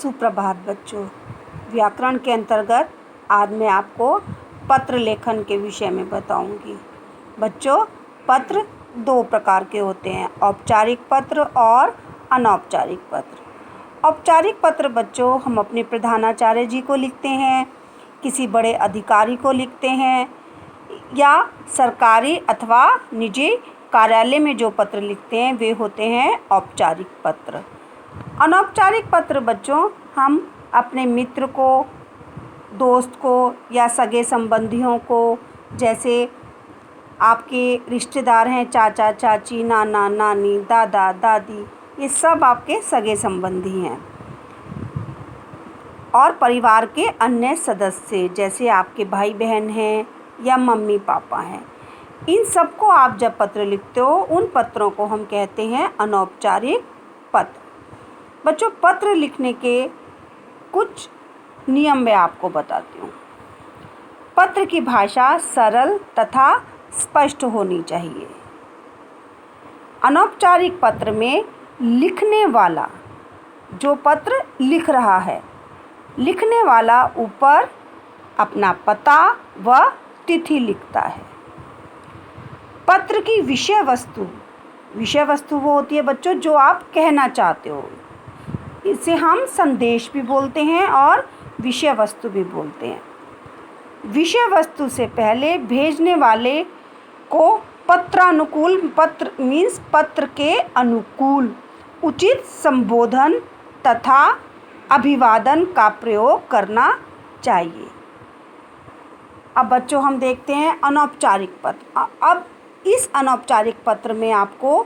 सुप्रभात बच्चों। व्याकरण के अंतर्गत आज मैं आपको पत्र लेखन के विषय में बताऊंगी। बच्चों, पत्र दो प्रकार के होते हैं, औपचारिक पत्र और अनौपचारिक पत्र। औपचारिक पत्र बच्चों हम अपने प्रधानाचार्य जी को लिखते हैं, किसी बड़े अधिकारी को लिखते हैं या सरकारी अथवा निजी कार्यालय में जो पत्र लिखते हैं वे होते हैं औपचारिक पत्र। अनौपचारिक पत्र बच्चों हम अपने मित्र को, दोस्त को या सगे संबंधियों को, जैसे आपके रिश्तेदार हैं, चाचा चाची, नाना नानी, दादा दादी, ये सब आपके सगे संबंधी हैं। और परिवार के अन्य सदस्य जैसे आपके भाई बहन हैं या मम्मी पापा हैं, इन सबको आप जब पत्र लिखते हो उन पत्रों को हम कहते हैं अनौपचारिक पत्र। बच्चों, पत्र लिखने के कुछ नियम मैं आपको बताती हूँ। पत्र की भाषा सरल तथा स्पष्ट होनी चाहिए। अनौपचारिक पत्र में लिखने वाला, जो पत्र लिख रहा है, लिखने वाला ऊपर अपना पता व तिथि लिखता है। पत्र की विषय वस्तु वो होती है बच्चों जो आप कहना चाहते हो। इसे हम संदेश भी बोलते हैं और विषय वस्तु भी बोलते हैं। विषय वस्तु से पहले भेजने वाले को पत्रानुकूल, पत्र मीन्स पत्र के अनुकूल उचित संबोधन तथा अभिवादन का प्रयोग करना चाहिए। अब बच्चों हम देखते हैं अनौपचारिक पत्र। अब इस अनौपचारिक पत्र में आपको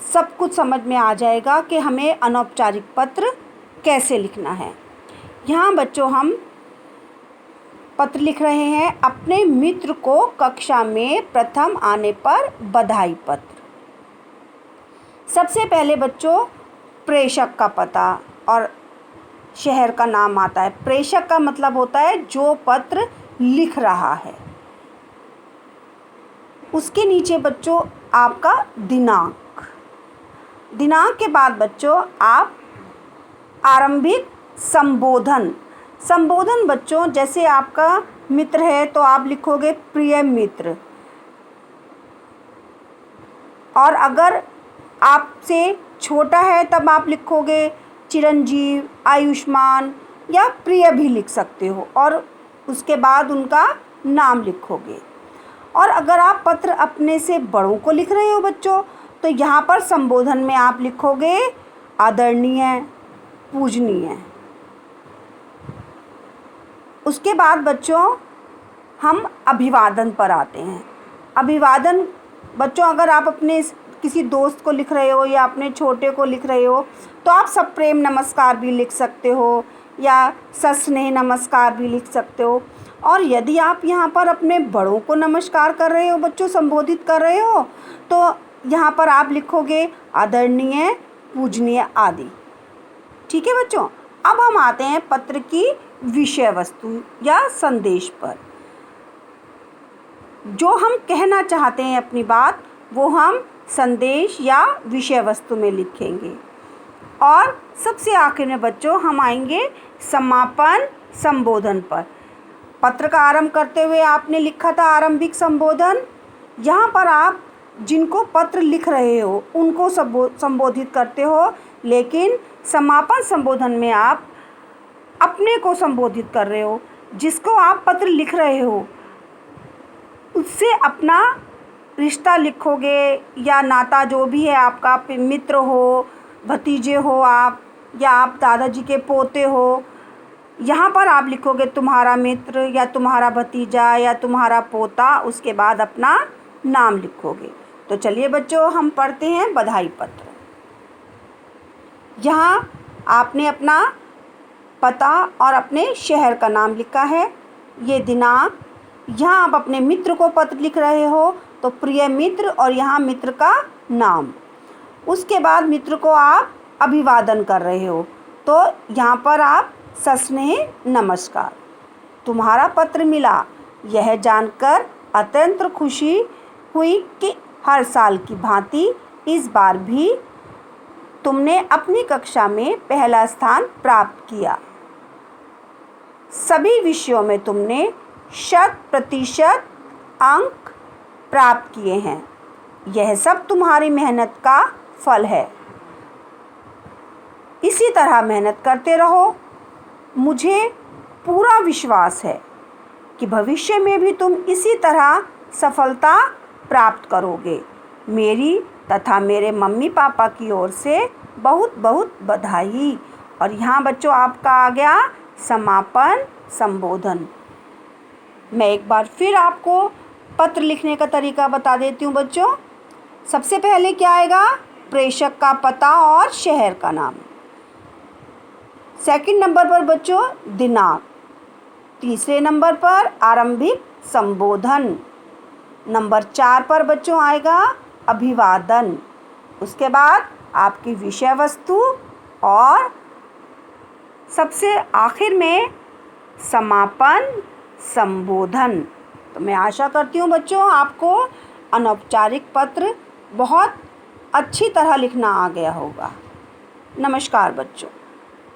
सब कुछ समझ में आ जाएगा कि हमें अनौपचारिक पत्र कैसे लिखना है। यहाँ बच्चों हम पत्र लिख रहे हैं अपने मित्र को कक्षा में प्रथम आने पर बधाई पत्र। सबसे पहले बच्चों प्रेषक का पता और शहर का नाम आता है। प्रेषक का मतलब होता है जो पत्र लिख रहा है। उसके नीचे बच्चों आपका दिनांक। दिनांक के बाद बच्चों आप आरंभिक संबोधन बच्चों, जैसे आपका मित्र है तो आप लिखोगे प्रिय मित्र, और अगर आपसे छोटा है तब आप लिखोगे चिरंजीव, आयुष्मान या प्रिय भी लिख सकते हो, और उसके बाद उनका नाम लिखोगे। और अगर आप पत्र अपने से बड़ों को लिख रहे हो बच्चों, तो यहाँ पर संबोधन में आप लिखोगे आदरणीय, पूजनीय। उसके बाद बच्चों हम अभिवादन पर आते हैं। अभिवादन बच्चों अगर आप अपने किसी दोस्त को लिख रहे हो या अपने छोटे को लिख रहे हो तो आप सप्रेम नमस्कार भी लिख सकते हो या सस्नेह नमस्कार भी लिख सकते हो। और यदि आप यहाँ पर अपने बड़ों को नमस्कार कर रहे हो बच्चों, संबोधित कर रहे हो, तो यहाँ पर आप लिखोगे आदरणीय, पूजनीय आदि। ठीक है बच्चों। अब हम आते हैं पत्र की विषय वस्तु या संदेश पर। जो हम कहना चाहते हैं अपनी बात, वो हम संदेश या विषय वस्तु में लिखेंगे। और सबसे आखिर में बच्चों हम आएंगे समापन संबोधन पर। पत्र का आरंभ करते हुए आपने लिखा था आरंभिक संबोधन। यहाँ पर आप जिनको पत्र लिख रहे हो उनको संबोधित करते हो, लेकिन समापन संबोधन में आप अपने को संबोधित कर रहे हो। जिसको आप पत्र लिख रहे हो उससे अपना रिश्ता लिखोगे या नाता जो भी है आपका, मित्र हो, भतीजे हो आप, या आप दादाजी के पोते हो। यहाँ पर आप लिखोगे तुम्हारा मित्र या तुम्हारा भतीजा या तुम्हारा पोता, उसके बाद अपना नाम लिखोगे। तो चलिए बच्चों हम पढ़ते हैं बधाई पत्र। यहाँ आपने अपना पता और अपने शहर का नाम लिखा है, ये दिनांक। यहाँ आप अपने मित्र को पत्र लिख रहे हो तो प्रिय मित्र और यहाँ मित्र का नाम। उसके बाद मित्र को आप अभिवादन कर रहे हो तो यहाँ पर आप सस्नेह नमस्कार। तुम्हारा पत्र मिला, यह जानकर अत्यंत खुशी हुई कि हर साल की भांति इस बार भी तुमने अपनी कक्षा में पहला स्थान प्राप्त किया। सभी विषयों में तुमने 100% अंक प्राप्त किए हैं। यह सब तुम्हारी मेहनत का फल है। इसी तरह मेहनत करते रहो। मुझे पूरा विश्वास है कि भविष्य में भी तुम इसी तरह सफलता प्राप्त करोगे। मेरी तथा मेरे मम्मी पापा की ओर से बहुत बहुत बधाई। और यहाँ बच्चों आपका आ गया समापन संबोधन। मैं एक बार फिर आपको पत्र लिखने का तरीका बता देती हूँ बच्चों। सबसे पहले क्या आएगा? प्रेषक का पता और शहर का नाम। सेकंड नंबर पर बच्चों दिनांक। तीसरे नंबर पर आरंभिक संबोधन। नंबर 4 पर बच्चों आएगा अभिवादन। उसके बाद आपकी विषय वस्तु और सबसे आखिर में समापन संबोधन। तो मैं आशा करती हूँ बच्चों आपको अनौपचारिक पत्र बहुत अच्छी तरह लिखना आ गया होगा। नमस्कार बच्चों।